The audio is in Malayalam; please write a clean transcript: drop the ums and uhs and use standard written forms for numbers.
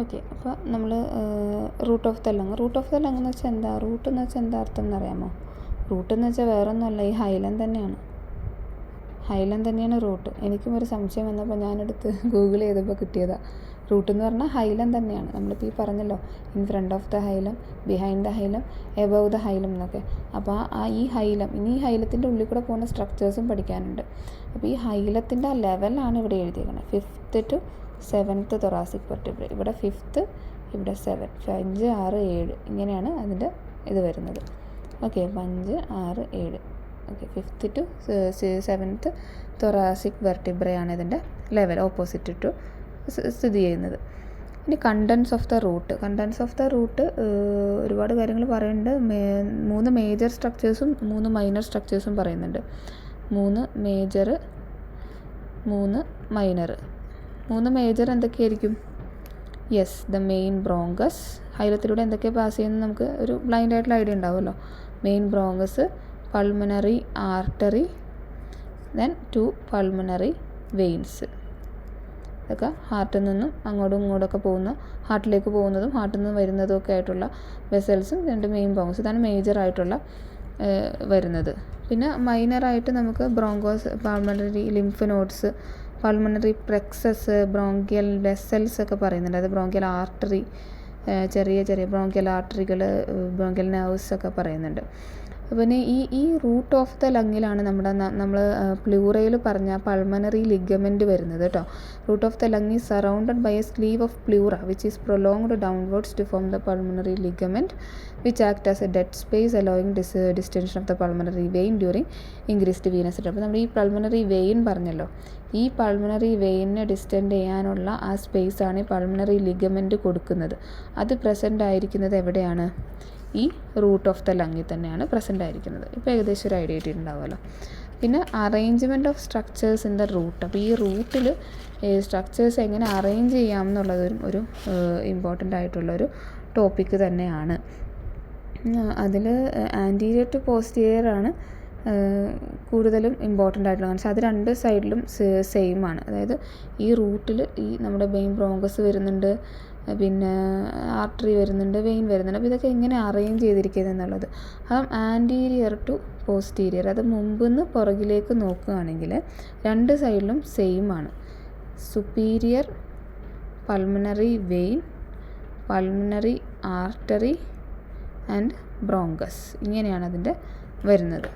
ഓക്കെ, അപ്പോൾ നമ്മൾ റൂട്ട് ഓഫ് ദ ലങ് എന്ന് വെച്ചാൽ എന്താ? റൂട്ട് എന്ന് വെച്ചാൽ എന്താ അർത്ഥം എന്നറിയാമോ? റൂട്ട് എന്ന് വെച്ചാൽ വേറെ ഒന്നുമല്ല, ഈ ഹൈലം തന്നെയാണ് റൂട്ട്. എനിക്കും ഒരു സംശയം വന്നപ്പോൾ ഞാനെടുത്ത് ഗൂഗിൾ ചെയ്തപ്പോൾ കിട്ടിയതാണ്. റൂട്ട് എന്ന് പറഞ്ഞാൽ ഹൈലം തന്നെയാണ്. നമ്മളിപ്പോൾ ഈ പറഞ്ഞല്ലോ, in front of the hilum, behind the hilum, above the hilum എന്നൊക്കെ. അപ്പോൾ ഈ ഹൈലം, ഇനി ഈ ഹൈലത്തിൻ്റെ ഉള്ളിൽ കൂടെ പോകുന്ന സ്ട്രക്ചേഴ്സും പഠിക്കാനുണ്ട്. അപ്പോൾ ഈ ഹൈലത്തിൻ്റെ ആ ലെവലാണ് ഇവിടെ എഴുതിയിരിക്കുന്നത്. 5th to 7th thoracic vertebrae. ഇവിടെ 5th, ഇവിടെ 7, 5, 6, 7 ഇങ്ങനെയാണ് അതിൻ്റെ ഇത് വരുന്നത്. Okay, 5, 6, 7. Okay, 5th to 7th thoracic vertebrae ആണ് ഇതിൻ്റെ ലെവൽ, ഓപ്പോസിറ്റ് ടു സ്ഥിതി ചെയ്യുന്നത്. ഇനി കണ്ടൻസ് ഓഫ് ദ റൂട്ട് ഒരുപാട് കാര്യങ്ങൾ പറയുന്നുണ്ട്. 3 മേജർ സ്ട്രക്ചേഴ്സും 3 മൈനർ സ്ട്രക്ചേഴ്സും പറയുന്നുണ്ട്. 3 മേജർ, 3 മൈനർ. 3 മേജർ എന്തൊക്കെയായിരിക്കും? Yes, the main bronchus. ഹൈലത്തിലൂടെ എന്തൊക്കെ പാസ് ചെയ്യുന്നത് നമുക്ക് ഒരു ബ്ലൈൻഡ് ആയിട്ടുള്ള ഐഡിയ ഉണ്ടാവുമല്ലോ. Main bronchus, pulmonary artery, then 2 pulmonary veins. ഇതൊക്കെ ഹാർട്ടിൽ നിന്നും അങ്ങോട്ടും ഇങ്ങോട്ടൊക്കെ പോകുന്ന, ഹാർട്ടിലേക്ക് പോകുന്നതും ഹാർട്ടിൽ നിന്ന് വരുന്നതും ഒക്കെ ആയിട്ടുള്ള വെസൽസും 2 മെയിൻ ബ്രോങ്കസ്. ഇതാണ് മേജറായിട്ടുള്ള വരുന്നത്. പിന്നെ മൈനറായിട്ട് നമുക്ക് bronchus, pulmonary lymph nodes, pulmonary plexus, bronchial vessels ഒക്കെ പറയുന്നുണ്ട്. അത് ബ്രോങ്കിയൽ ആർട്ടറി, ചെറിയ ബ്രോങ്കിയൽ ആർട്ടറികൾ, ബ്രോങ്കിയൽ നെർവ്സ് ഒക്കെ പറയുന്നുണ്ട്. പിന്നെ ഈ റൂട്ട് ഓഫ് ദ ലങ്ങിലാണ് നമ്മൾ പ്ലൂറയിൽ പറഞ്ഞ പൾമണറി ലിഗമെൻറ്റ് വരുന്നത് കേട്ടോ. Root of the lung is surrounded by a sleeve of pleura which is prolonged downwards to form the pulmonary ligament which act as a dead space allowing distension of the pulmonary vein during increased venous rate. അപ്പോൾ നമ്മൾ ഈ പൾമണറി വെയിൻ പറഞ്ഞല്ലോ, ഈ പൾമണറി വെയിനെ ഡിസ്റ്റെൻഡ് ചെയ്യാനുള്ള ആ സ്പേസാണ് ഈ പൾമണറി ലിഗമെൻറ്റ് കൊടുക്കുന്നത്. അത് പ്രസൻ്റ് ആയിരിക്കുന്നത് എവിടെയാണ്? ഈ റൂട്ട് ഓഫ് ദ ലങ്ങിൽ തന്നെയാണ് പ്രസൻ്റ് ആയിരിക്കുന്നത്. ഇപ്പോൾ ഏകദേശം ഒരു ഐഡിയ കിട്ടിയിട്ടുണ്ടാവുമല്ലോ. പിന്നെ arrangement of structures in the root. അപ്പോൾ ഈ റൂട്ടിൽ സ്ട്രക്ചേഴ്സ് എങ്ങനെ അറേഞ്ച് ചെയ്യാം എന്നുള്ളതും ഒരു ഇമ്പോർട്ടൻ്റ് ആയിട്ടുള്ളൊരു ടോപ്പിക്ക് തന്നെയാണ്. അതിൽ ആൻറ്റീരിയർ ടു പോസ്റ്റീരിയർ ആണ് കൂടുതലും ഇമ്പോർട്ടൻ്റ് ആയിട്ടുള്ള. കാരണം വെച്ചാൽ അത് 2 സൈഡിലും സെയിം ആണ്. അതായത് ഈ റൂട്ടിൽ ഈ നമ്മുടെ മെയിൻ ബ്രോങ്കസ് വരുന്നുണ്ട്, പിന്നെ ആർട്ടറി വരുന്നുണ്ട്, വെയിൻ വരുന്നുണ്ട്. അപ്പോൾ ഇതൊക്കെ എങ്ങനെ അറേഞ്ച് ചെയ്തിരിക്കുന്നത് എന്നുള്ളത്. അപ്പം ആൻറ്റീരിയർ ടു പോസ്റ്റീരിയർ, അത് മുമ്പിൽ നിന്ന് പുറകിലേക്ക് നോക്കുകയാണെങ്കിൽ 2 സൈഡിലും സെയിം ആണ്. Superior pulmonary vein, pulmonary artery and bronchus, ഇങ്ങനെയാണ് അതിൻ്റെ വരുന്നത്.